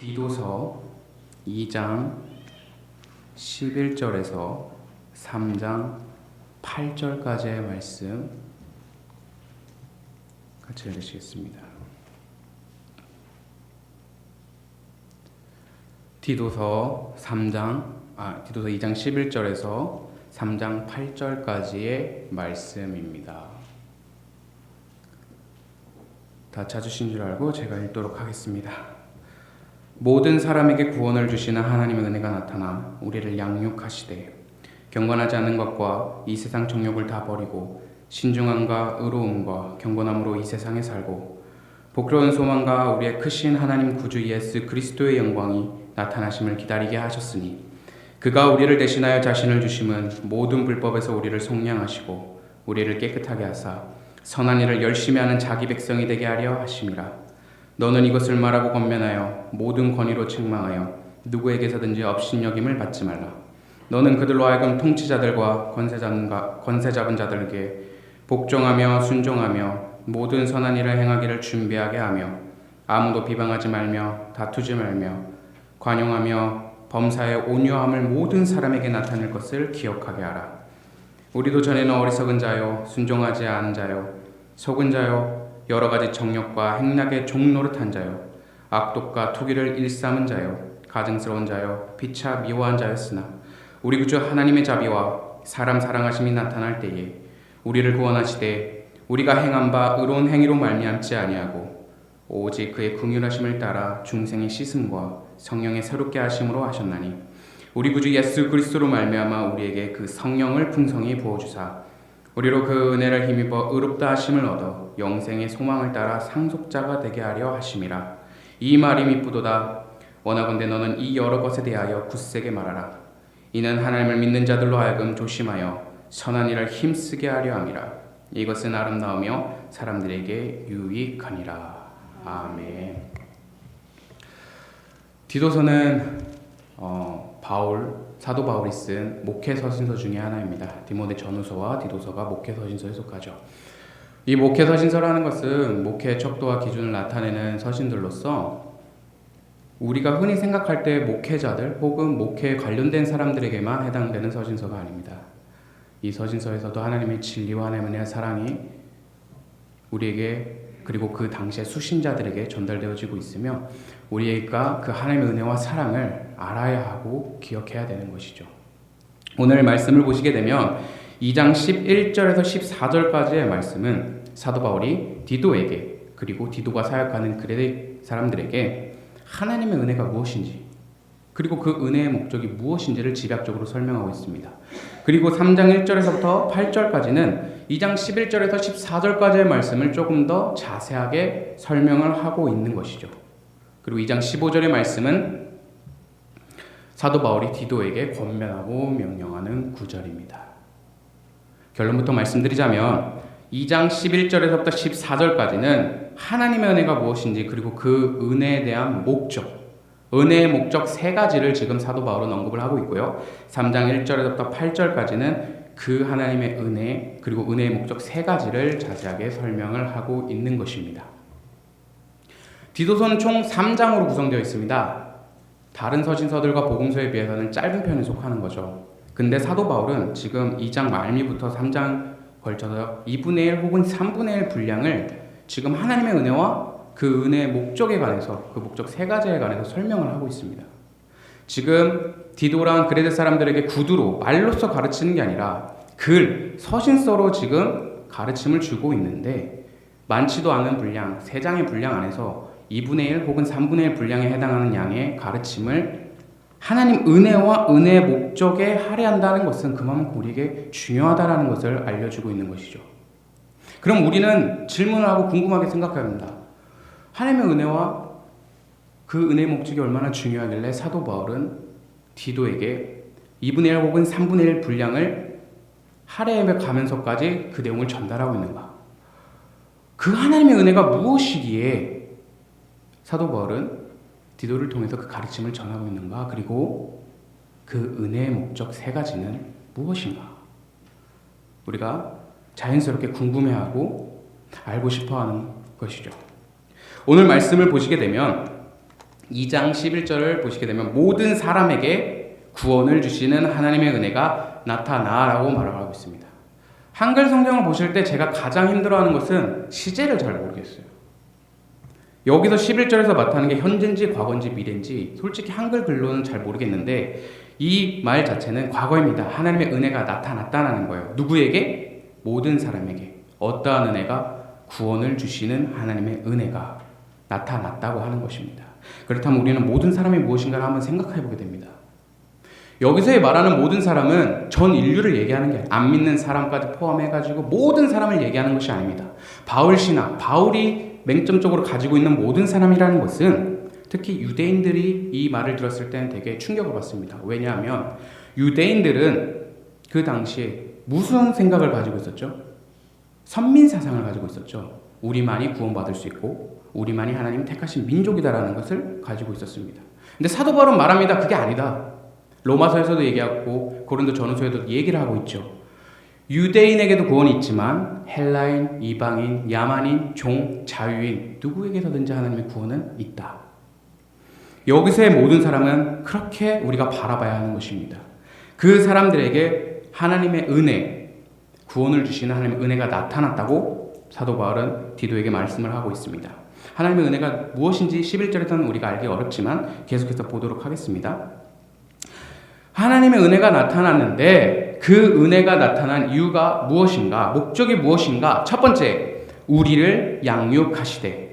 디도서 2장 11절에서 3장 8절까지의 말씀 같이 읽으시겠습니다. 디도서 2장 11절에서 3장 8절까지의 말씀입니다. 다 찾으신 줄 알고 제가 읽도록 하겠습니다. 모든 사람에게 구원을 주시는 하나님의 은혜가 나타나 우리를 양육하시되 경건하지 않은 것과 이 세상 정욕을 다 버리고 신중함과 의로움과 경건함으로 이 세상에 살고 복스러운 소망과 우리의 크신 하나님 구주 예수 그리스도의 영광이 나타나심을 기다리게 하셨으니 그가 우리를 대신하여 자신을 주심은 모든 불법에서 우리를 속량하시고 우리를 깨끗하게 하사 선한 일을 열심히 하는 자기 백성이 되게 하려 하심이라. 너는 이것을 말하고 권면하여 모든 권위로 책망하여 누구에게서든지 업신여김을 받지 말라. 너는 그들로 하여금 통치자들과 권세 잡은 자들에게 복종하며 순종하며 모든 선한 일을 행하기를 준비하게 하며 아무도 비방하지 말며 다투지 말며 관용하며 범사의 온유함을 모든 사람에게 나타낼 것을 기억하게 하라. 우리도 전에는 어리석은 자요 순종하지 않은 자요 속은 자요 여러 가지 정욕과 행락의 종노릇한 자요 악독과 투기를 일삼은 자요 가증스러운 자요 피차 미워한 자였으나 우리 구주 하나님의 자비와 사람 사랑하심이 나타날 때에 우리를 구원하시되 우리가 행한 바 의로운 행위로 말미암지 아니하고 오직 그의 긍휼하심을 따라 중생의 씻음과 성령의 새롭게 하심으로 하셨나니 우리 구주 예수 그리스도로 말미암아 우리에게 그 성령을 풍성히 부어주사 우리로 그 은혜를 힘입어 의롭다 하심을 얻어 영생의 소망을 따라 상속자가 되게 하려 하심이라. 이 말이 미쁘도다. 원하건대 너는 이 여러 것에 대하여 굳세게 말하라. 이는 하나님을 믿는 자들로 하여금 조심하여 선한 일을 힘쓰게 하려 함이라. 이것은 아름다우며 사람들에게 유익하니라. 아멘. 디도서는 사도 바울이 쓴 목회 서신서 중에 하나입니다. 디모데 전후서와 디도서가 목회 서신서에 속하죠. 이 목회 서신서라는 것은 목회의 척도와 기준을 나타내는 서신들로서 우리가 흔히 생각할 때 목회자들 혹은 목회에 관련된 사람들에게만 해당되는 서신서가 아닙니다. 이 서신서에서도 하나님의 진리와 하나님의 사랑이 우리에게 그리고 그 당시의 수신자들에게 전달되어지고 있으며 우리가 그 하나님의 은혜와 사랑을 알아야 하고 기억해야 되는 것이죠. 오늘 말씀을 보시게 되면 2장 11절에서 14절까지의 말씀은 사도 바울이 디도에게 그리고 디도가 사역하는 그레데 사람들에게 하나님의 은혜가 무엇인지 그리고 그 은혜의 목적이 무엇인지를 집약적으로 설명하고 있습니다. 그리고 3장 1절에서부터 8절까지는 2장 11절에서 14절까지의 말씀을 조금 더 자세하게 설명을 하고 있는 것이죠. 그리고 2장 15절의 말씀은 사도 바울이 디도에게 권면하고 명령하는 구절입니다. 결론부터 말씀드리자면 2장 11절에서부터 14절까지는 하나님의 은혜가 무엇인지 그리고 그 은혜에 대한 목적 은혜의 목적 세 가지를 지금 사도 바울은 언급을 하고 있고요. 3장 1절에서부터 8절까지는 그 하나님의 은혜 그리고 은혜의 목적 세 가지를 자세하게 설명을 하고 있는 것입니다. 디도서는 총 3장으로 구성되어 있습니다. 다른 서신서들과 복음서에 비해서는 짧은 편에 속하는 거죠. 근데 사도 바울은 지금 2장 말미부터 3장 걸쳐서 2분의 1 혹은 3분의 1 분량을 지금 하나님의 은혜와 그 은혜의 목적에 관해서 그 목적 세 가지에 관해서 설명을 하고 있습니다. 지금 디도랑 그레데 사람들에게 구두로 말로써 가르치는 게 아니라 서신서로 지금 가르침을 주고 있는데 많지도 않은 분량, 3장의 분량 안에서 2분의 1 혹은 3분의 1 분량에 해당하는 양의 가르침을 하나님 은혜와 은혜의 목적에 할애한다는 것은 그만큼 우리에게 중요하다는 것을 알려주고 있는 것이죠. 그럼 우리는 질문을 하고 궁금하게 생각해야 합니다. 하나님의 은혜와 그 은혜의 목적이 얼마나 중요하길래 사도 바울은 디도에게 2분의 1 혹은 3분의 1 분량을 할애해 가면서까지 그 내용을 전달하고 있는가? 그 하나님의 은혜가 무엇이기에 사도 바울은 디도를 통해서 그 가르침을 전하고 있는가? 그리고 그 은혜의 목적 세 가지는 무엇인가? 우리가 자연스럽게 궁금해하고 알고 싶어하는 것이죠. 오늘 말씀을 보시게 되면 2장 11절을 보시게 되면 모든 사람에게 구원을 주시는 하나님의 은혜가 나타나라고 말하고 있습니다. 한글 성경을 보실 때 제가 가장 힘들어하는 것은 시제를 잘 모르겠어요. 여기서 11절에서 나타나는 게 현재인지 과거인지 미래인지 솔직히 한글 글로는 잘 모르겠는데 이 말 자체는 과거입니다. 하나님의 은혜가 나타났다는 거예요. 누구에게? 모든 사람에게. 어떠한 은혜가? 구원을 주시는 하나님의 은혜가 나타났다고 하는 것입니다. 그렇다면 우리는 모든 사람이 무엇인가를 한번 생각해 보게 됩니다. 여기서의 말하는 모든 사람은 전 인류를 얘기하는 게 아니에요. 안 믿는 사람까지 포함해가지고 모든 사람을 얘기하는 것이 아닙니다. 바울 신학, 바울이 맹점적으로 가지고 있는 모든 사람이라는 것은 특히 유대인들이 이 말을 들었을 때는 되게 충격을 받습니다. 왜냐하면 유대인들은 그 당시에 무슨 생각을 가지고 있었죠? 선민 사상을 가지고 있었죠. 우리만이 구원받을 수 있고 우리만이 하나님 택하신 민족이다라는 것을 가지고 있었습니다. 근데 사도 바울은 말합니다. 그게 아니다. 로마서에서도 얘기하고 고린도 전후서에도 얘기를 하고 있죠. 유대인에게도 구원이 있지만 헬라인, 이방인, 야만인, 종, 자유인 누구에게서든지 하나님의 구원은 있다. 여기서의 모든 사람은 그렇게 우리가 바라봐야 하는 것입니다. 그 사람들에게 하나님의 은혜, 구원을 주시는 하나님의 은혜가 나타났다고 사도 바울은 디도에게 말씀을 하고 있습니다. 하나님의 은혜가 무엇인지 11절에서는 우리가 알기 어렵지만 계속해서 보도록 하겠습니다. 하나님의 은혜가 나타났는데 그 은혜가 나타난 이유가 무엇인가? 목적이 무엇인가? 첫 번째, 우리를 양육하시되.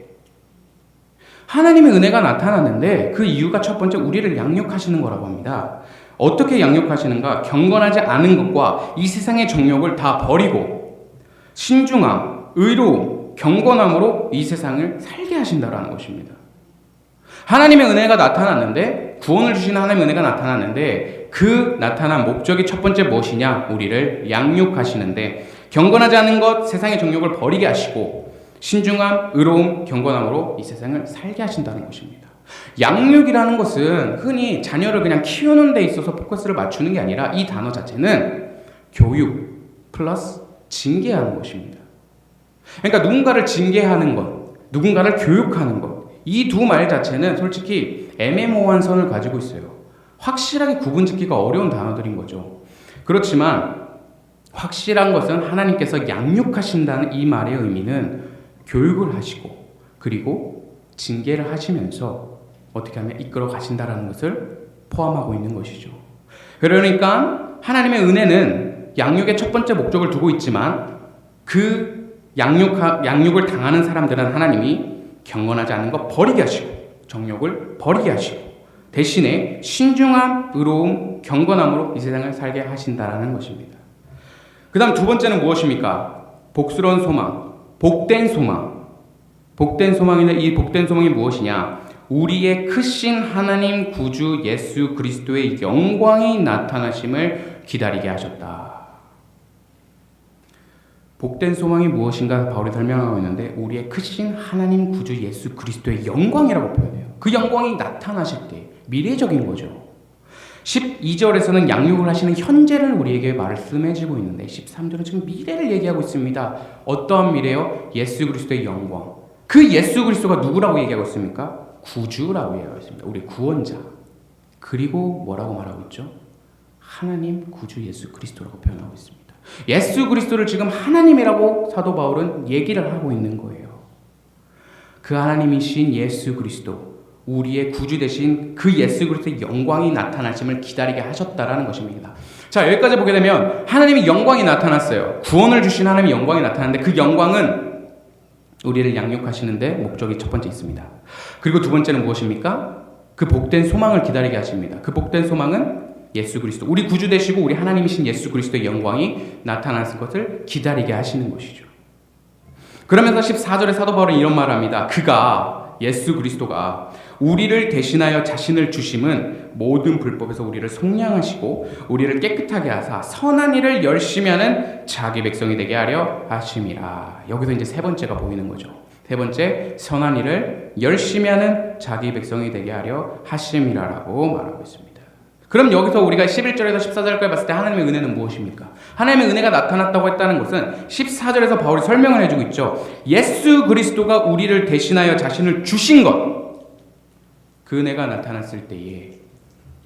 하나님의 은혜가 나타났는데 그 이유가 첫 번째 우리를 양육하시는 거라고 합니다. 어떻게 양육하시는가? 경건하지 않은 것과 이 세상의 정욕을 다 버리고 신중함, 의로움, 경건함으로 이 세상을 살게 하신다라는 것입니다. 하나님의 은혜가 나타났는데 구원을 주시는 하나님의 은혜가 나타났는데 그 나타난 목적이 첫 번째 무엇이냐? 우리를 양육하시는데 경건하지 않은 것, 세상의 정욕을 버리게 하시고 신중함, 의로움, 경건함으로 이 세상을 살게 하신다는 것입니다. 양육이라는 것은 흔히 자녀를 그냥 키우는 데 있어서 포커스를 맞추는 게 아니라 이 단어 자체는 교육 플러스 징계하는 것입니다. 그러니까 누군가를 징계하는 것, 누군가를 교육하는 것, 이 두 말 자체는 솔직히 애매모호한 선을 가지고 있어요. 확실하게 구분짓기가 어려운 단어들인 거죠. 그렇지만 확실한 것은 하나님께서 양육하신다는 이 말의 의미는 교육을 하시고 그리고 징계를 하시면서 어떻게 하면 이끌어 가신다라는 것을 포함하고 있는 것이죠. 그러니까 하나님의 은혜는 양육의 첫 번째 목적을 두고 있지만 그 양육을 당하는 사람들은 하나님이 경건하지 않은 것 버리게 하시고 정욕을 버리게 하시고 대신에 신중함, 의로움, 경건함으로 이 세상을 살게 하신다라는 것입니다. 그 다음 두 번째는 무엇입니까? 복스러운 소망, 복된 소망. 복된 소망인데 이 복된 소망이 무엇이냐? 우리의 크신 하나님 구주 예수 그리스도의 영광이 나타나심을 기다리게 하셨다. 복된 소망이 무엇인가 바울이 설명하고 있는데 우리의 크신 하나님 구주 예수 그리스도의 영광이라고 표현해요. 그 영광이 나타나실 때 미래적인 거죠. 12절에서는 양육을 하시는 현재를 우리에게 말씀해주고 있는데 13절은 지금 미래를 얘기하고 있습니다. 어떠한 미래요? 예수 그리스도의 영광. 그 예수 그리스도가 누구라고 얘기하고 있습니까? 구주라고 얘기하고 있습니다. 우리 구원자. 그리고 뭐라고 말하고 있죠? 하나님 구주 예수 그리스도라고 표현하고 있습니다. 예수 그리스도를 지금 하나님이라고 사도 바울은 얘기를 하고 있는 거예요. 그 하나님이신 예수 그리스도, 우리의 구주 되신 그 예수 그리스도의 영광이 나타나심을 기다리게 하셨다라는 것입니다. 자, 여기까지 보게 되면 하나님의 영광이 나타났어요. 구원을 주신 하나님의 영광이 나타났는데 그 영광은 우리를 양육하시는데 목적이 첫 번째 있습니다. 그리고 두 번째는 무엇입니까? 그 복된 소망을 기다리게 하십니다. 그 복된 소망은 예수 그리스도, 우리 구주 되시고 우리 하나님이신 예수 그리스도의 영광이 나타나는 것을 기다리게 하시는 것이죠. 그러면서 14절에 사도 바울은 이런 말을 합니다. 그가, 예수 그리스도가 우리를 대신하여 자신을 주심은 모든 불법에서 우리를 속량하시고 우리를 깨끗하게 하사 선한 일을 열심히 하는 자기 백성이 되게 하려 하심이라. 여기서 이제 세 번째가 보이는 거죠. 세 번째, 선한 일을 열심히 하는 자기 백성이 되게 하려 하심이라라고 말하고 있습니다. 그럼 여기서 우리가 11절에서 14절까지 봤을 때 하나님의 은혜는 무엇입니까? 하나님의 은혜가 나타났다고 했다는 것은 14절에서 바울이 설명을 해주고 있죠. 예수 그리스도가 우리를 대신하여 자신을 주신 것. 그 은혜가 나타났을 때에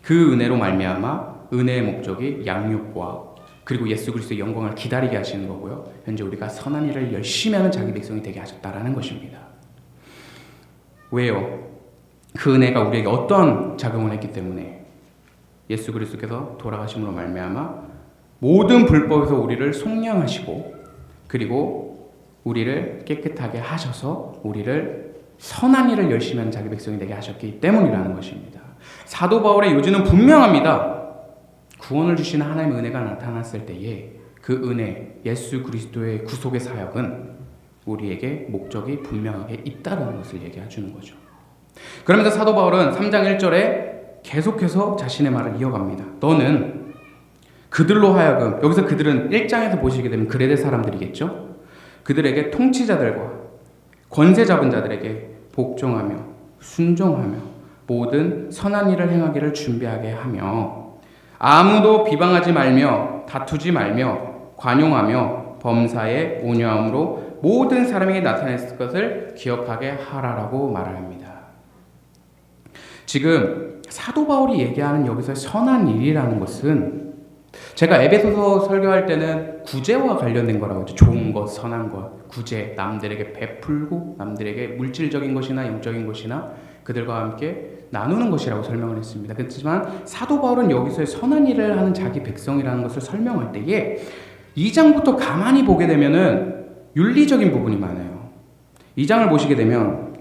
그 은혜로 말미암아 은혜의 목적이 양육과 그리고 예수 그리스도의 영광을 기다리게 하시는 거고요. 현재 우리가 선한 일을 열심히 하는 자기 백성이 되게 하셨다라는 것입니다. 왜요? 그 은혜가 우리에게 어떤 작용을 했기 때문에 예수 그리스도께서 돌아가심으로 말미암아 모든 불법에서 우리를 속량하시고 그리고 우리를 깨끗하게 하셔서 우리를 선한 일을 열심히 하는 자기 백성이 되게 하셨기 때문이라는 것입니다. 사도 바울의 요지는 분명합니다. 구원을 주시는 하나님의 은혜가 나타났을 때에 그 은혜, 예수 그리스도의 구속의 사역은 우리에게 목적이 분명하게 있다는 것을 얘기해 주는 거죠. 그러면서 사도 바울은 3장 1절에 계속해서 자신의 말을 이어갑니다. 너는 그들로 하여금, 여기서 그들은 1장에서 보시게 되면 그레데 사람들이겠죠. 그들에게 통치자들과 권세 잡은 자들에게 복종하며 순종하며 모든 선한 일을 행하기를 준비하게 하며 아무도 비방하지 말며 다투지 말며 관용하며 범사에 온유함으로 모든 사람에게 나타냈을 것을 기억하게 하라라고 말을 합니다. 지금 사도 바울이 얘기하는 여기서 선한 일이라는 것은 제가 에베소서 설교할 때는 구제와 관련된 거라고 하죠. 좋은 것, 선한 것, 구제, 남들에게 베풀고 남들에게 물질적인 것이나 영적인 것이나 그들과 함께 나누는 것이라고 설명을 했습니다. 그렇지만 사도 바울은 여기서 선한 일을 하는 자기 백성이라는 것을 설명할 때에 2장부터 가만히 보게 되면은 윤리적인 부분이 많아요. 2장을 보시게 되면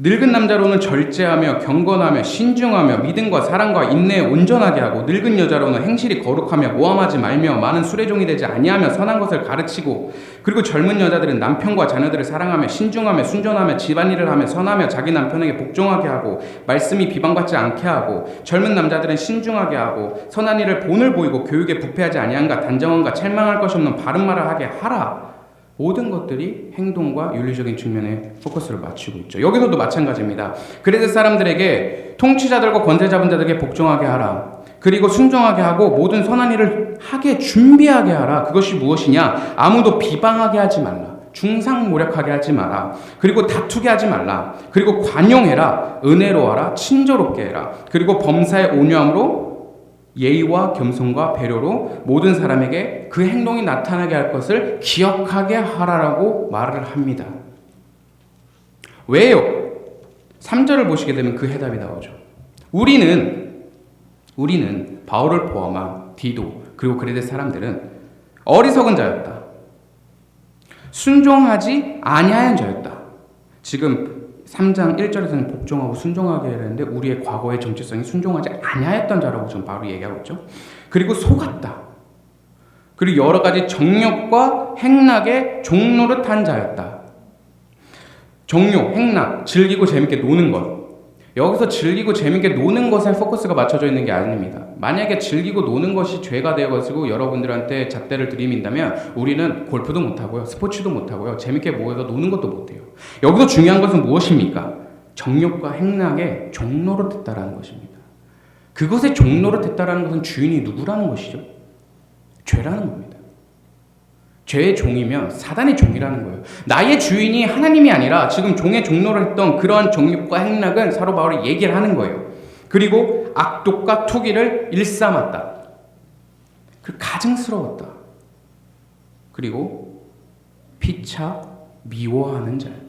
늙은 남자로는 절제하며 경건하며 신중하며 믿음과 사랑과 인내에 온전하게 하고 늙은 여자로는 행실이 거룩하며 모함하지 말며 많은 술의 종이 되지 아니하며 선한 것을 가르치고 그리고 젊은 여자들은 남편과 자녀들을 사랑하며 신중하며 순전하며 집안일을 하며 선하며 자기 남편에게 복종하게 하고 말씀이 비방받지 않게 하고 젊은 남자들은 신중하게 하고 선한 일을 본을 보이고 교육에 부패하지 아니한가 단정한가 책망할 것이 없는 바른 말을 하게 하라. 모든 것들이 행동과 윤리적인 측면에 포커스를 맞추고 있죠. 여기서도 마찬가지입니다. 그레데 사람들에게 통치자들과 권세 잡은 자들에게 복종하게 하라. 그리고 순종하게 하고 모든 선한 일을 하게 준비하게 하라. 그것이 무엇이냐? 아무도 비방하게 하지 말라. 중상모략하게 하지 마라. 그리고 다투게 하지 말라. 그리고 관용해라. 은혜로워라. 친절롭게 해라. 그리고 범사의 온유함으로 예의와 겸손과 배려로 모든 사람에게 그 행동이 나타나게 할 것을 기억하게 하라라고 말을 합니다. 왜요? 3절을 보시게 되면 그 해답이 나오죠. 우리는 바울을 포함한 디도 그리고 그레데 사람들은 어리석은 자였다. 순종하지 아니하는 자였다. 지금 3장 1절에서는 복종하고 순종하게 했는데 우리의 과거의 정체성이 순종하지 아니하였던 자라고 지금 바로 얘기하고 있죠. 그리고 속았다. 그리고 여러 가지 정욕과 행락의 종노릇한 자였다. 정욕, 행락, 즐기고 재밌게 노는 것. 여기서 즐기고 재밌게 노는 것에 포커스가 맞춰져 있는 게 아닙니다. 만약에 즐기고 노는 것이 죄가 되어가지고 여러분들한테 잣대를 들이민다면 우리는 골프도 못하고요. 스포츠도 못하고요. 재밌게 모여서 노는 것도 못해요. 여기서 중요한 것은 무엇입니까? 정욕과 행락에 종노릇했다라는 것입니다. 그것에 종노릇했다라는 것은 주인이 누구라는 것이죠? 죄라는 겁니다. 죄의 종이면 사단의 종이라는 거예요. 나의 주인이 하나님이 아니라 지금 종의 종노를 했던 그러한 정욕과 행락은 사도 바울이 얘기를 하는 거예요. 그리고 악독과 투기를 일삼았다. 그 가증스러웠다. 그리고 피차 미워하는 자였다.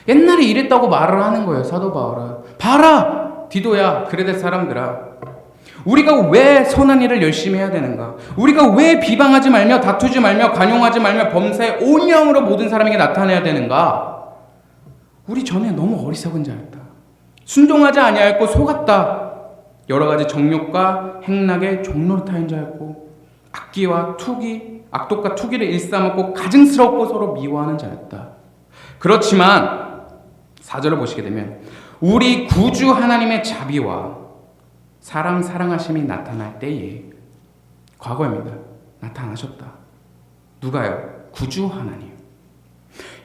옛날에 이랬다고 말을 하는 거예요. 사도 바울은. 봐라! 디도야, 그레데 사람들아. 우리가 왜 선한 일을 열심히 해야 되는가? 우리가 왜 비방하지 말며 다투지 말며 관용하지 말며 범사에 온유함으로 모든 사람에게 나타내야 되는가? 우리 전에 너무 어리석은 자였다. 순종하지 아니하였고 속았다. 여러 가지 정욕과 행락의 종노릇하인 자였고 악기와 투기, 악독과 투기를 일삼았고 가증스럽고 서로 미워하는 자였다. 그렇지만 4절을 보시게 되면 우리 구주 하나님의 자비와 사람 사랑하심이 나타날 때에 과거입니다. 나타나셨다. 누가요? 구주 하나님.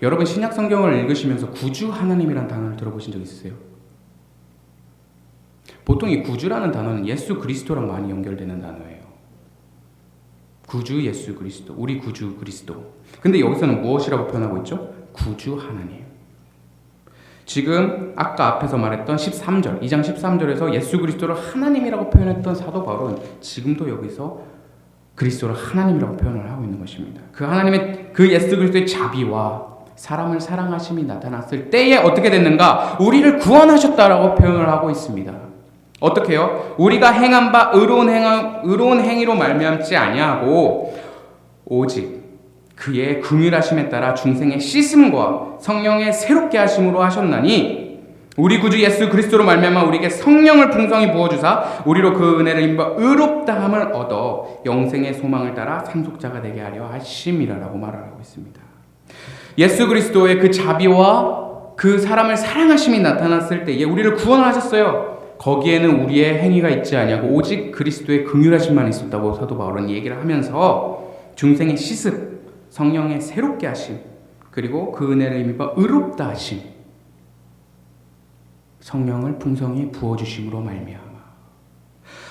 여러분 신약 성경을 읽으시면서 구주 하나님이라는 단어를 들어보신 적 있으세요? 보통 이 구주라는 단어는 예수 그리스도랑 많이 연결되는 단어예요. 구주 예수 그리스도, 우리 구주 그리스도. 근데 여기서는 무엇이라고 표현하고 있죠? 구주 하나님. 지금 아까 앞에서 말했던 13절, 2장 13절에서 예수 그리스도를 하나님이라고 표현했던 사도 바울은 지금도 여기서 그리스도를 하나님이라고 표현을 하고 있는 것입니다. 그 하나님의 그 예수 그리스도의 자비와 사람을 사랑하심이 나타났을 때에 어떻게 됐는가? 우리를 구원하셨다라고 표현을 하고 있습니다. 어떻게요? 우리가 행한 바 의로운 행위로 말미암지 아니하고 오직 그의 긍휼하심에 따라 중생의 씻음과 성령의 새롭게 하심으로 하셨나니 우리 구주 예수 그리스도로 말미암아 우리에게 성령을 풍성히 부어주사 우리로 그 은혜를 입어 의롭다함을 얻어 영생의 소망을 따라 상속자가 되게 하려 하심이라라고 말을 하고 있습니다. 예수 그리스도의 그 자비와 그 사람을 사랑하심이 나타났을 때에 우리를 구원하셨어요. 거기에는 우리의 행위가 있지 아니하고 오직 그리스도의 긍휼하심만 있었다고 사도 바울은 얘기를 하면서 중생의 시습, 성령의 새롭게 하심, 그리고 그 은혜를 힘입어 의롭다 하심, 성령을 풍성히 부어주심으로 말미암아.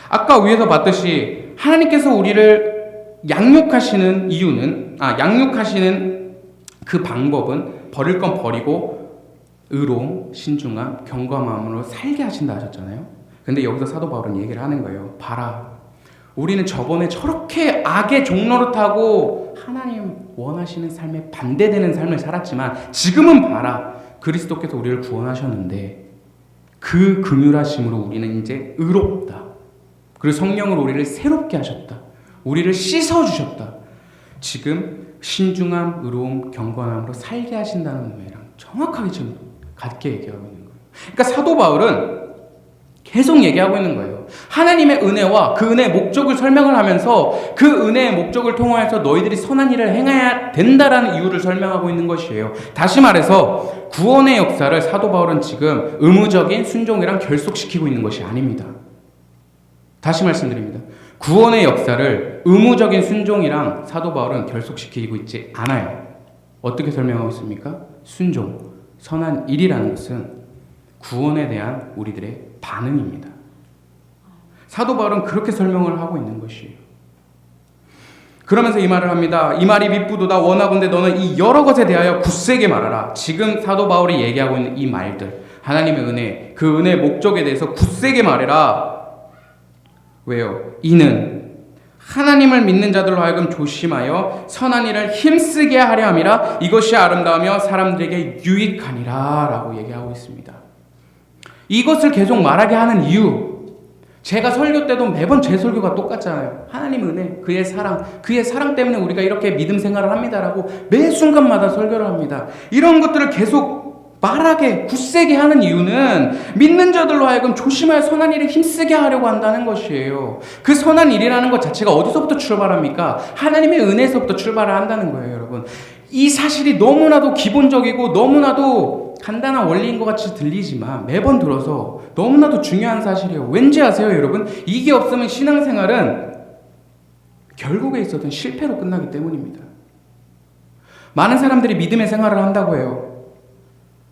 아까 위에서 봤듯이 하나님께서 우리를 양육하시는 이유는 양육하시는 그 방법은 버릴 건 버리고 의로움, 신중함, 경건함으로 살게 하신다 하셨잖아요. 근데 여기서 사도 바울은 얘기를 하는 거예요. 봐라, 우리는 저번에 저렇게 악의 종로를 타고 하나님 원하시는 삶에 반대되는 삶을 살았지만 지금은 봐라, 그리스도께서 우리를 구원하셨는데 그 긍휼하심으로 우리는 이제 의롭다. 그리고 성령으로 우리를 새롭게 하셨다. 우리를 씻어주셨다. 지금 신중함, 의로움, 경건함으로 살게 하신다는 의미랑 정확하게 지금 같게 얘기하고 있는 거예요. 그러니까 사도 바울은 계속 얘기하고 있는 거예요. 하나님의 은혜와 그 은혜의 목적을 설명을 하면서 그 은혜의 목적을 통하여서 너희들이 선한 일을 행해야 된다라는 이유를 설명하고 있는 것이에요. 다시 말해서 구원의 역사를 사도 바울은 지금 의무적인 순종이랑 결속시키고 있는 것이 아닙니다. 다시 말씀드립니다. 구원의 역사를 의무적인 순종이랑 사도 바울은 결속시키고 있지 않아요. 어떻게 설명하고 있습니까? 순종, 선한 일이라는 것은 구원에 대한 우리들의 반응입니다. 사도 바울은 그렇게 설명을 하고 있는 것이에요. 그러면서 이 말을 합니다. 이 말이 미쁘도다. 원하건대 너는 이 여러 것에 대하여 굳세게 말하라. 지금 사도 바울이 얘기하고 있는 이 말들, 하나님의 은혜, 그 은혜의 목적에 대해서 굳세게 말해라. 왜요? 이는 하나님을 믿는 자들로 하여금 조심하여 선한 일을 힘쓰게 하려 함이라. 이것이 아름다우며 사람들에게 유익하니라 라고 얘기하고 있습니다. 이것을 계속 말하게 하는 이유, 제가 설교 때도 매번 제 설교가 똑같잖아요. 하나님 은혜, 그의 사랑 때문에 우리가 이렇게 믿음 생활을 합니다라고 매 순간마다 설교를 합니다. 이런 것들을 계속 말하게, 굳세게 하는 이유는 믿는 자들로 하여금 조심하여 선한 일에 힘쓰게 하려고 한다는 것이에요. 그 선한 일이라는 것 자체가 어디서부터 출발합니까? 하나님의 은혜에서부터 출발을 한다는 거예요, 여러분. 이 사실이 너무나도 기본적이고 너무나도 간단한 원리인 것 같이 들리지만 매번 들어서 너무나도 중요한 사실이에요. 왠지 아세요, 여러분? 이게 없으면 신앙생활은 결국에 있어서는 실패로 끝나기 때문입니다. 많은 사람들이 믿음의 생활을 한다고 해요.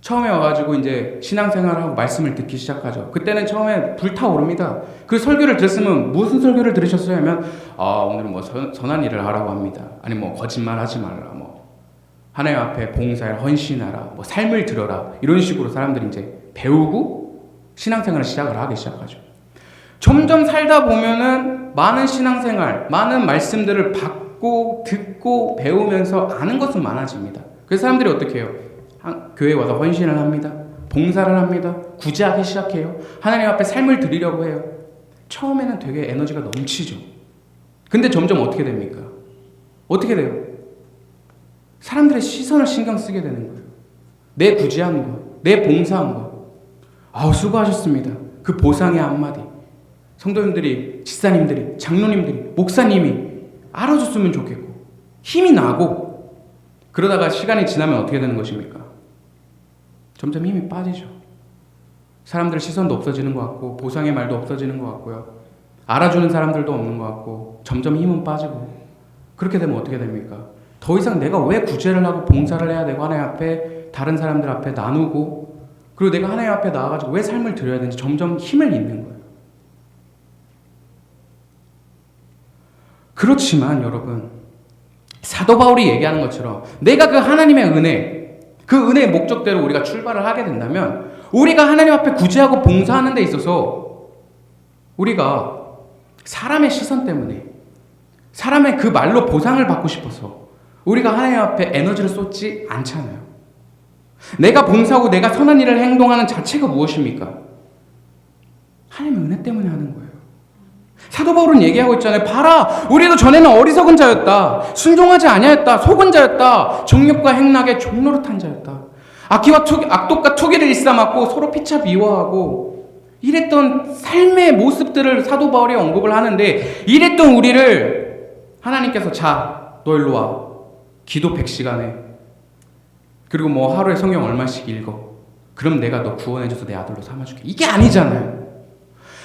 처음에 와가지고 이제 신앙생활을 하고 말씀을 듣기 시작하죠. 그때는 처음에 불타오릅니다. 그 설교를 들었으면 무슨 설교를 들으셨어요? 하면 오늘은 뭐 선한 일을 하라고 합니다. 아니 뭐 거짓말하지 말라, 뭐 하나님 앞에 봉사를 헌신하라, 뭐 삶을 들어라, 이런 식으로 사람들이 이제 배우고 신앙생활을 시작을 하기 시작하죠. 점점 살다 보면은 많은 신앙생활, 많은 말씀들을 받고 듣고 배우면서 아는 것은 많아집니다. 그래서 사람들이 어떻게 해요? 교회에 와서 헌신을 합니다. 봉사를 합니다. 구제하기 시작해요. 하나님 앞에 삶을 드리려고 해요. 처음에는 되게 에너지가 넘치죠. 근데 점점 어떻게 됩니까? 어떻게 돼요? 사람들의 시선을 신경 쓰게 되는 거예요. 내 구제한 거, 내 봉사한 거. 수고하셨습니다. 그 보상의 한마디. 성도님들이, 집사님들이, 장로님들이, 목사님이 알아줬으면 좋겠고 힘이 나고, 그러다가 시간이 지나면 어떻게 되는 것입니까? 점점 힘이 빠지죠. 사람들 시선도 없어지는 것 같고 보상의 말도 없어지는 것 같고요. 알아주는 사람들도 없는 것 같고 점점 힘은 빠지고, 그렇게 되면 어떻게 됩니까? 더 이상 내가 왜 구제를 하고 봉사를 해야 되고 하나님 앞에, 다른 사람들 앞에 나누고, 그리고 내가 하나님 앞에 나와가지고 왜 삶을 드려야 되는지 점점 힘을 잃는 거예요. 그렇지만 여러분, 사도 바울이 얘기하는 것처럼 내가 그 하나님의 은혜, 그 은혜의 목적대로 우리가 출발을 하게 된다면 우리가 하나님 앞에 구제하고 봉사하는 데 있어서 우리가 사람의 시선 때문에 사람의 그 말로 보상을 받고 싶어서 우리가 하나님 앞에 에너지를 쏟지 않잖아요. 내가 봉사하고 내가 선한 일을 행동하는 자체가 무엇입니까? 하나님의 은혜 때문에 하는 거예요. 사도 바울은 얘기하고 있잖아요. 봐라, 우리도 전에는 어리석은 자였다, 순종하지 아니하였다, 속은 자였다, 정욕과 행락에 종노릇한 자였다, 악독과 투기를 일삼았고 서로 피차 미워하고 이랬던 삶의 모습들을 사도 바울이 언급을 하는데, 이랬던 우리를 하나님께서 자, 너 일로 와, 기도 100시간에 그리고 뭐 하루에 성경 얼마씩 읽어, 그럼 내가 너 구원해줘서 내 아들로 삼아줄게, 이게 아니잖아요.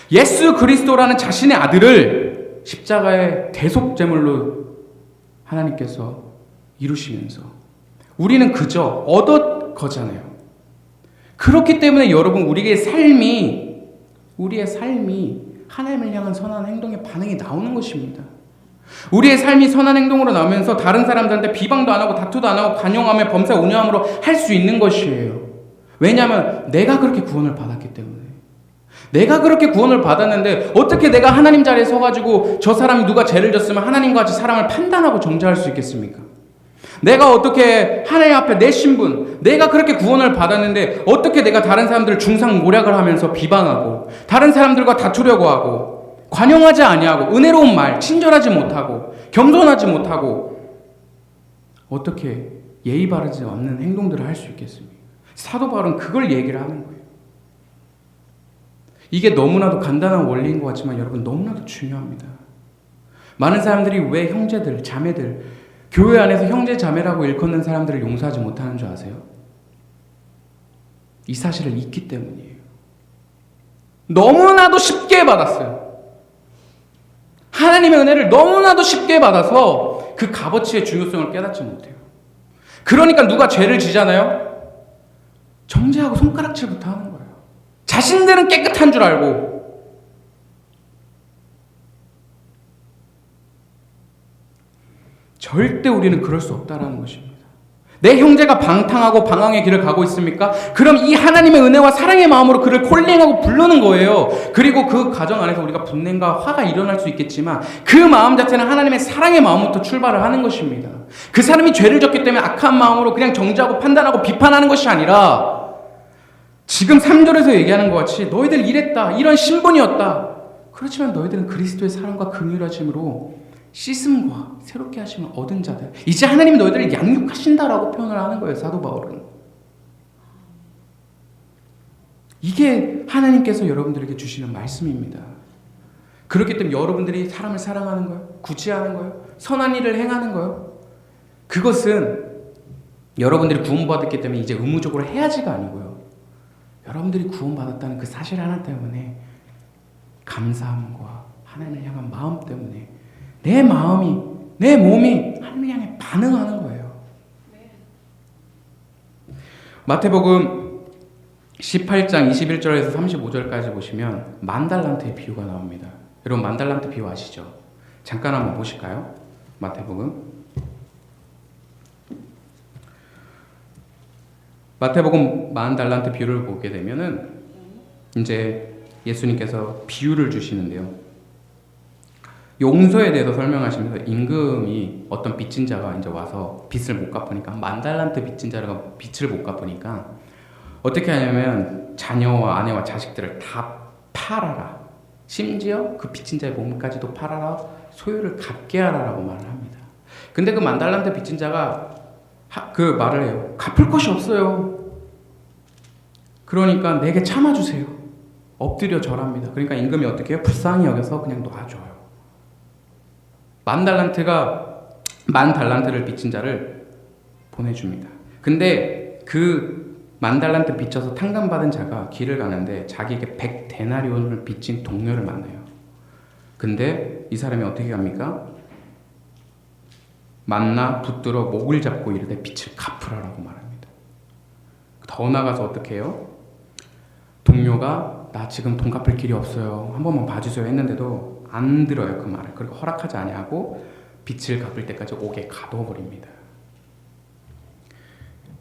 예수 그리스도라는 자신의 아들을 십자가의 대속제물로 하나님께서 이루시면서 우리는 그저 얻어 거잖아요. 그렇기 때문에 여러분, 우리의 삶이 하나님을 향한 선한 행동의 반응이 나오는 것입니다. 우리의 삶이 선한 행동으로 나오면서 다른 사람들한테 비방도 안 하고 다투도 안 하고 간용하며 범사 온유함으로 할 수 있는 것이에요. 왜냐하면 내가 그렇게 구원을 받았기 때문에. 내가 그렇게 구원을 받았는데 어떻게 내가 하나님 자리에 서가지고 저 사람이 누가 죄를 졌으면 하나님과 같이 사람을 판단하고 정죄할 수 있겠습니까? 내가 어떻게 하나님 앞에 내 신분, 내가 그렇게 구원을 받았는데 어떻게 내가 다른 사람들을 중상모략을 하면서 비방하고 다른 사람들과 다투려고 하고 관용하지 아니하고 은혜로운 말, 친절하지 못하고 겸손하지 못하고 어떻게 예의 바르지 않는 행동들을 할 수 있겠습니까? 사도 바울은 그걸 얘기를 하는 거예요. 이게 너무나도 간단한 원리인 것 같지만 여러분, 너무나도 중요합니다. 많은 사람들이 왜 형제들, 자매들, 교회 안에서 형제, 자매라고 일컫는 사람들을 용서하지 못하는 줄 아세요? 이 사실을 잊기 때문이에요. 너무나도 쉽게 받았어요. 하나님의 은혜를 너무나도 쉽게 받아서 그 값어치의 중요성을 깨닫지 못해요. 그러니까 누가 죄를 지잖아요? 정죄하고 손가락질부터 하는 거예요. 자신들은 깨끗한 줄 알고. 절대 우리는 그럴 수 없다는 것입니다. 내 형제가 방탕하고 방황의 길을 가고 있습니까? 그럼 이 하나님의 은혜와 사랑의 마음으로 그를 콜링하고 부르는 거예요. 그리고 그 과정 안에서 우리가 분냄과 화가 일어날 수 있겠지만 그 마음 자체는 하나님의 사랑의 마음부터 출발을 하는 것입니다. 그 사람이 죄를 졌기 때문에 악한 마음으로 그냥 정죄하고 판단하고 비판하는 것이 아니라 지금 3절에서 얘기하는 것 같이 너희들 이랬다, 이런 신분이었다, 그렇지만 너희들은 그리스도의 사랑과 긍휼하심으로 씻음과 새롭게 하심을 얻은 자들, 이제 하나님이 너희들을 양육하신다라고 표현을 하는 거예요. 사도 바울은. 이게 하나님께서 여러분들에게 주시는 말씀입니다. 그렇기 때문에 여러분들이 사람을 사랑하는 거예요, 구제하는 거예요, 선한 일을 행하는 거예요, 그것은 여러분들이 구원받았기 때문에 이제 의무적으로 해야지가 아니고요, 여러분들이 구원받았다는 그 사실 하나 때문에 감사함과 하나님을 향한 마음 때문에 내 마음이, 내 몸이 하나님을 향해 반응하는 거예요. 마태복음 18장 21절에서 35절까지 보시면 만달란트의 비유가 나옵니다. 여러분, 만달란트 비유 아시죠? 잠깐 한번 보실까요? 마태복음 40달란트 비유를 보게 되면은 이제 예수님께서 비유를 주시는데요. 용서에 대해서 설명하시면서 임금이 어떤 빚진 자가 이제 와서 빚을 못 갚으니까, 10,000달란트 빚진 자가 빚을 못 갚으니까 어떻게 하냐면 자녀와 아내와 자식들을 다 팔아라, 심지어 그 빚진 자의 몸까지도 팔아라, 소유를 갚게 하라라고 말을 합니다. 근데 그 10,000달란트 빚진 자가 그 말을 해요. 갚을 것이 없어요. 그러니까 내게 참아주세요. 엎드려 절합니다. 그러니까 임금이 어떻게 해요? 불쌍히 여겨서 그냥 놔줘요. 10,000달란트를 빚진 자를 보내줍니다. 근데 그 10,000달란트 빚져서 탕감받은 자가 길을 가는데 자기에게 100데나리온을 빚진 동료를 만나요. 근데 이 사람이 어떻게 합니까? 만나 붙들어 목을 잡고 이르되 빚을 갚으라라고 말합니다. 더 나가서 어떻게 해요? 동료가 나 지금 돈 갚을 길이 없어요, 한 번만 봐주세요 했는데도 안 들어요. 그 말을. 그리고 허락하지 아니하고 빚을 갚을 때까지 옥에 가둬버립니다.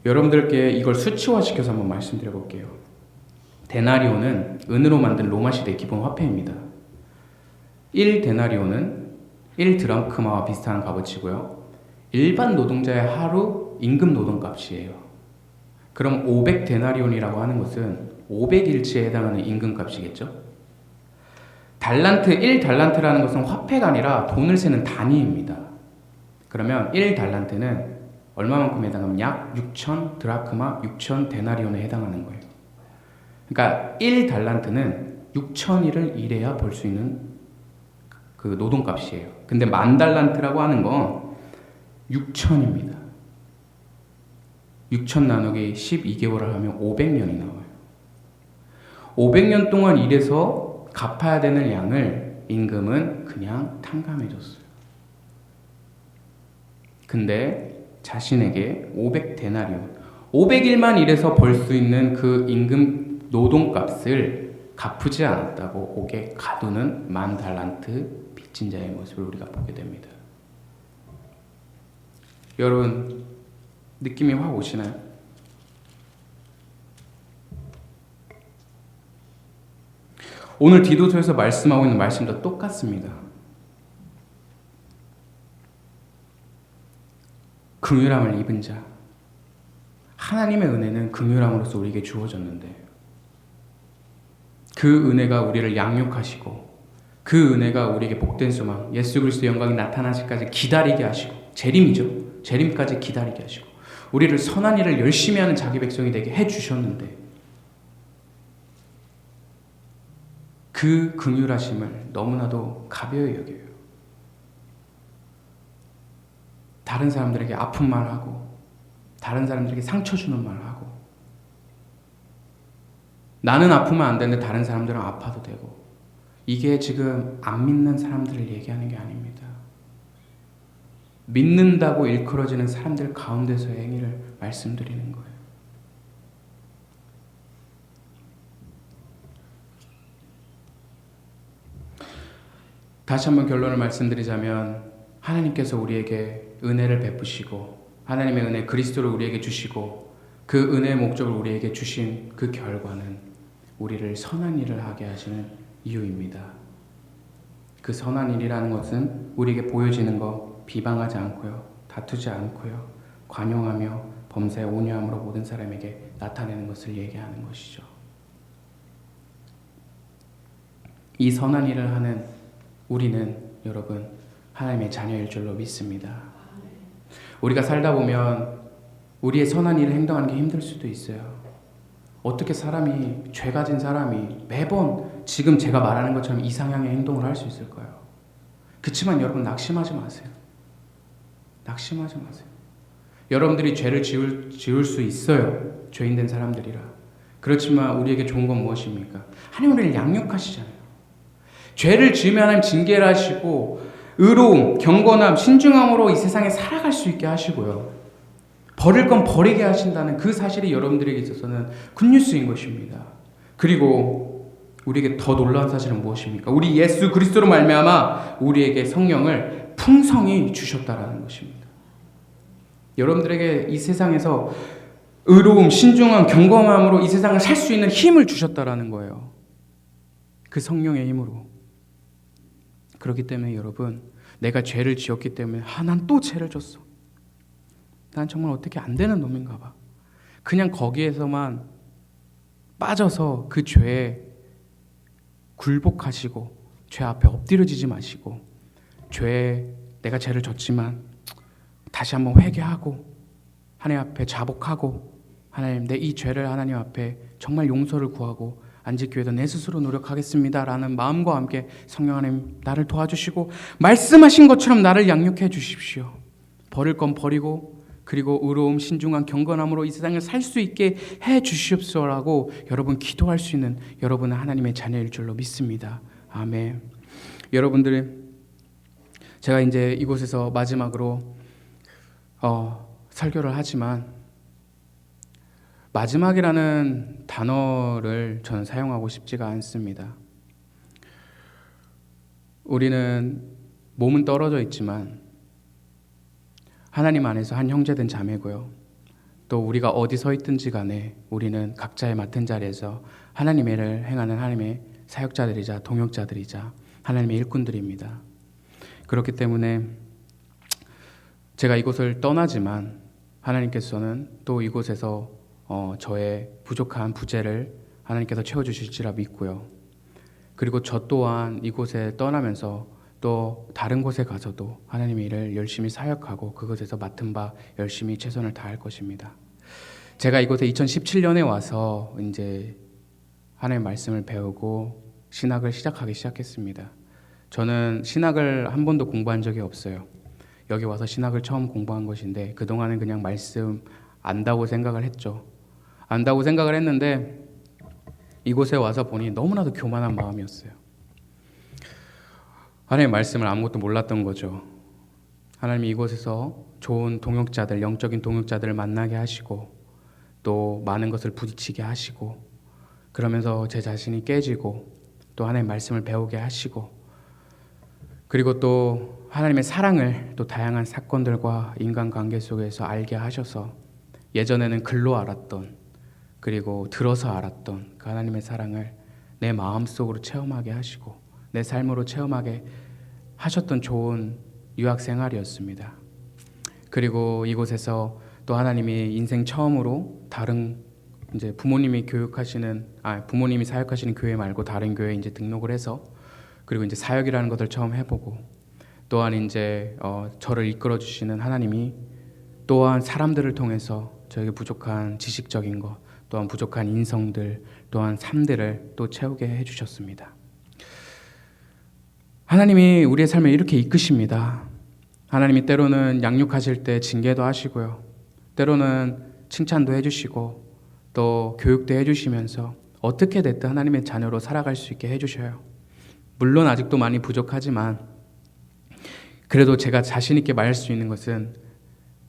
여러분들께 이걸 수치화시켜서 한번 말씀드려 볼게요. 데나리오는 은으로 만든 로마 시대의 기본 화폐입니다. 1데나리오는 1드라크마와 비슷한 값어치고요. 일반 노동자의 하루 임금 노동값이에요. 그럼 500데나리온이라고 하는 것은 500일치에 해당하는 임금값이겠죠? 달란트, 1달란트라는 것은 화폐가 아니라 돈을 세는 단위입니다. 그러면 1달란트는 얼마만큼 해당하면 약 6천 드라크마, 6천 데나리온에 해당하는 거예요. 그러니까 1달란트는 6천일을 일해야 벌 수 있는 그 노동값이에요. 근데 만 달란트라고 하는 건 6천입니다. 6천 나누기 12개월을 하면 500년이 나와요. 500년 동안 일해서 갚아야 되는 양을 임금은 그냥 탕감해줬어요. 근데 자신에게 500데나리온, 500일만 일해서 벌 수 있는 그 임금 노동값을 갚지 않았다고 옥에 가두는 만 달란트 빚진 자의 모습을 우리가 보게 됩니다. 여러분, 느낌이 확 오시나요? 오늘 디도서에서 말씀하고 있는 말씀도 똑같습니다. 긍휼함을 입은 자, 하나님의 은혜는 긍휼함으로써 우리에게 주어졌는데 그 은혜가 우리를 양육하시고 그 은혜가 우리에게 복된 소망, 예수 그리스도의 영광이 나타나시기까지 기다리게 하시고, 재림이죠. 재림까지 기다리게 하시고 우리를 선한 일을 열심히 하는 자기 백성이 되게 해주셨는데 그 긍휼하심을 너무나도 가벼이 여겨요. 다른 사람들에게 아픈 말하고 다른 사람들에게 상처 주는 말하고 나는 아프면 안 되는데 다른 사람들은 아파도 되고, 이게 지금 안 믿는 사람들을 얘기하는 게 아닙니다. 믿는다고 일컬어지는 사람들 가운데서의 행위를 말씀드리는 거예요. 다시 한번 결론을 말씀드리자면 하나님께서 우리에게 은혜를 베푸시고 하나님의 은혜 그리스도를 우리에게 주시고 그 은혜의 목적을 우리에게 주신 그 결과는 우리를 선한 일을 하게 하시는 이유입니다. 그 선한 일이라는 것은 우리에게 보여지는 것, 비방하지 않고요, 다투지 않고요, 관용하며 범사에 온유함으로 모든 사람에게 나타내는 것을 얘기하는 것이죠. 이 선한 일을 하는 우리는 여러분 하나님의 자녀일 줄로 믿습니다. 우리가 살다 보면 우리의 선한 일을 행동하는 게 힘들 수도 있어요. 어떻게 사람이, 죄 가진 사람이 매번 지금 제가 말하는 것처럼 이상향의 행동을 할 수 있을까요? 그렇지만 여러분 낙심하지 마세요. 낙심하지 마세요. 여러분들이 죄를 지을 수 있어요. 죄인된 사람들이라. 그렇지만 우리에게 좋은 건 무엇입니까? 하나님 우리를 양육하시잖아요. 죄를 지으면 하나님 징계를 하시고 의로움, 경건함, 신중함으로 이 세상에 살아갈 수 있게 하시고요. 버릴 건 버리게 하신다는 그 사실이 여러분들에게 있어서는 굿뉴스인 것입니다. 그리고 우리에게 더 놀라운 사실은 무엇입니까? 우리 예수 그리스도로 말미암아 우리에게 성령을 풍성히 주셨다라는 것입니다. 여러분들에게 이 세상에서 의로움, 신중함, 경건함으로 이 세상을 살 수 있는 힘을 주셨다라는 거예요. 그 성령의 힘으로. 그렇기 때문에 여러분, 내가 죄를 지었기 때문에 난 또 죄를 졌어. 난 정말 어떻게 안 되는 놈인가 봐. 그냥 거기에서만 빠져서 그 죄에 굴복하시고 죄 앞에 엎드려지지 마시고, 내가 죄를 졌지만 다시 한번 회개하고 하나님 앞에 자복하고, 하나님 내 이 죄를 하나님 앞에 정말 용서를 구하고 안 지키기 위해서 내 스스로 노력하겠습니다 라는 마음과 함께 성령 하나님 나를 도와주시고 말씀하신 것처럼 나를 양육해 주십시오. 버릴 건 버리고 그리고 의로움, 신중한 경건함으로 이 세상을 살 수 있게 해 주시옵소서라고 여러분 기도할 수 있는 여러분은 하나님의 자녀일 줄로 믿습니다. 아멘. 여러분들, 제가 이제 이곳에서 마지막으로 설교를 하지만 마지막이라는 단어를 저는 사용하고 싶지가 않습니다. 우리는 몸은 떨어져 있지만 하나님 안에서 한 형제된 자매고요. 또 우리가 어디 서 있든지 간에 우리는 각자의 맡은 자리에서 하나님의 일을 행하는 하나님의 사역자들이자 동역자들이자 하나님의 일꾼들입니다. 그렇기 때문에 제가 이곳을 떠나지만 하나님께서는 또 이곳에서 저의 부족한 부재를 하나님께서 채워주실지라 믿고요. 그리고 저 또한 이곳에 떠나면서 또 다른 곳에 가서도 하나님의 일을 열심히 사역하고 그곳에서 맡은 바 열심히 최선을 다할 것입니다. 제가 이곳에 2017년에 와서 이제 하나님의 말씀을 배우고 신학을 시작하기 시작했습니다. 저는 신학을 한 번도 공부한 적이 없어요. 여기 와서 신학을 처음 공부한 것인데 그동안은 그냥 말씀 안다고 생각을 했죠. 안다고 생각을 했는데 이곳에 와서 보니 너무나도 교만한 마음이었어요. 하나님의 말씀을 아무것도 몰랐던 거죠. 하나님이 이곳에서 좋은 동역자들, 영적인 동역자들을 만나게 하시고 또 많은 것을 부딪히게 하시고 그러면서 제 자신이 깨지고 또 하나님의 말씀을 배우게 하시고 그리고 또 하나님의 사랑을 또 다양한 사건들과 인간관계 속에서 알게 하셔서 예전에는 글로 알았던 그리고 들어서 알았던 그 하나님의 사랑을 내 마음속으로 체험하게 하시고 내 삶으로 체험하게 하셨던 좋은 유학 생활이었습니다. 그리고 이곳에서 또 하나님이 인생 처음으로 다른 이제 부모님이 사역하시는 교회 말고 다른 교회에 이제 등록을 해서 그리고 이제 사역이라는 것을 처음 해보고 또한 이제 저를 이끌어 주시는 하나님이 또한 사람들을 통해서 저에게 부족한 지식적인 것 또한 부족한 인성들 또한 삶들을 또 채우게 해주셨습니다. 하나님이 우리의 삶을 이렇게 이끄십니다. 하나님이 때로는 양육하실 때 징계도 하시고요. 때로는 칭찬도 해주시고 또 교육도 해주시면서 어떻게 됐든 하나님의 자녀로 살아갈 수 있게 해주셔요. 물론 아직도 많이 부족하지만 그래도 제가 자신 있게 말할 수 있는 것은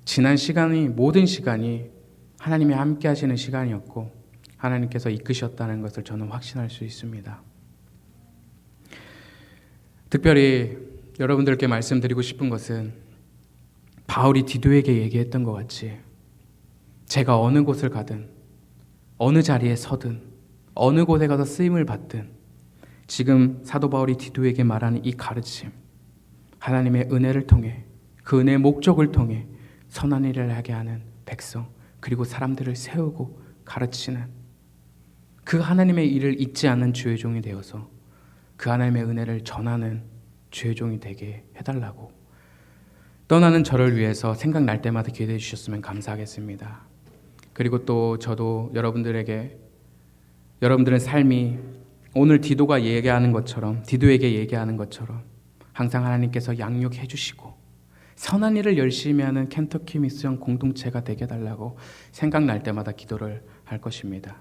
지난 시간이 모든 시간이 하나님이 함께 하시는 시간이었고 하나님께서 이끄셨다는 것을 저는 확신할 수 있습니다. 특별히 여러분들께 말씀드리고 싶은 것은 바울이 디도에게 얘기했던 것 같이 제가 어느 곳을 가든 어느 자리에 서든 어느 곳에 가서 쓰임을 받든 지금 사도 바울이 디도에게 말하는 이 가르침 하나님의 은혜를 통해 그 은혜의 목적을 통해 선한 일을 하게 하는 백성 그리고 사람들을 세우고 가르치는 그 하나님의 일을 잊지 않는 주의 종이 되어서 그 하나님의 은혜를 전하는 주의 종이 되게 해달라고 떠나는 저를 위해서 생각날 때마다 기도해 주셨으면 감사하겠습니다. 그리고 또 저도 여러분들의 삶이 오늘 디도에게 얘기하는 것처럼 항상 하나님께서 양육해 주시고 선한 일을 열심히 하는 켄터키 미스형 공동체가 되게 해달라고 생각날 때마다 기도를 할 것입니다.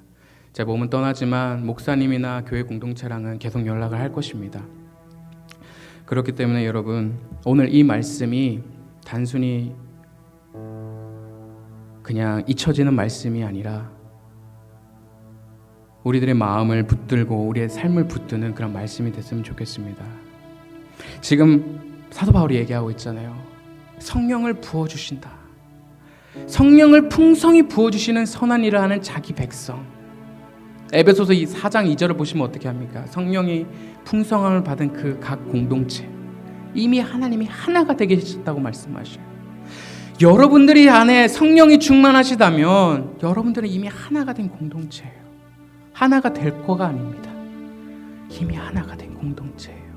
제 몸은 떠나지만 목사님이나 교회 공동체랑은 계속 연락을 할 것입니다. 그렇기 때문에 여러분 오늘 이 말씀이 단순히 그냥 잊혀지는 말씀이 아니라 우리들의 마음을 붙들고 우리의 삶을 붙드는 그런 말씀이 됐으면 좋겠습니다. 지금 사도 바울이 얘기하고 있잖아요. 성령을 부어주신다. 성령을 풍성히 부어주시는 선한 일을 하는 자기 백성. 에베소서 4장 2절을 보시면 어떻게 합니까? 성령이 풍성함을 받은 그 각 공동체 이미 하나님이 하나가 되게 하셨다고 말씀하셔요. 여러분들이 안에 성령이 충만하시다면 여러분들은 이미 하나가 된 공동체예요. 하나가 될 거가 아닙니다. 이미 하나가 된 공동체예요.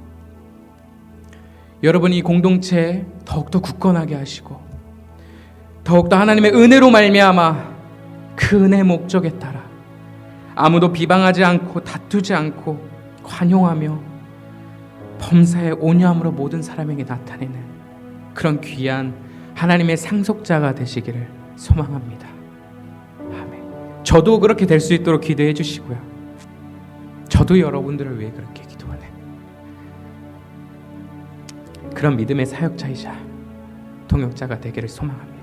여러분이 이 공동체에 더욱더 굳건하게 하시고 더욱더 하나님의 은혜로 말미암아 그 은혜의 목적에 따라 아무도 비방하지 않고 다투지 않고 관용하며 범사의 온유함으로 모든 사람에게 나타내는 그런 귀한 하나님의 상속자가 되시기를 소망합니다. 아멘. 저도 그렇게 될 수 있도록 기도해 주시고요. 저도 여러분들을 위해 그렇게 기도하는 그런 믿음의 사역자이자 동역자가 되기를 소망합니다.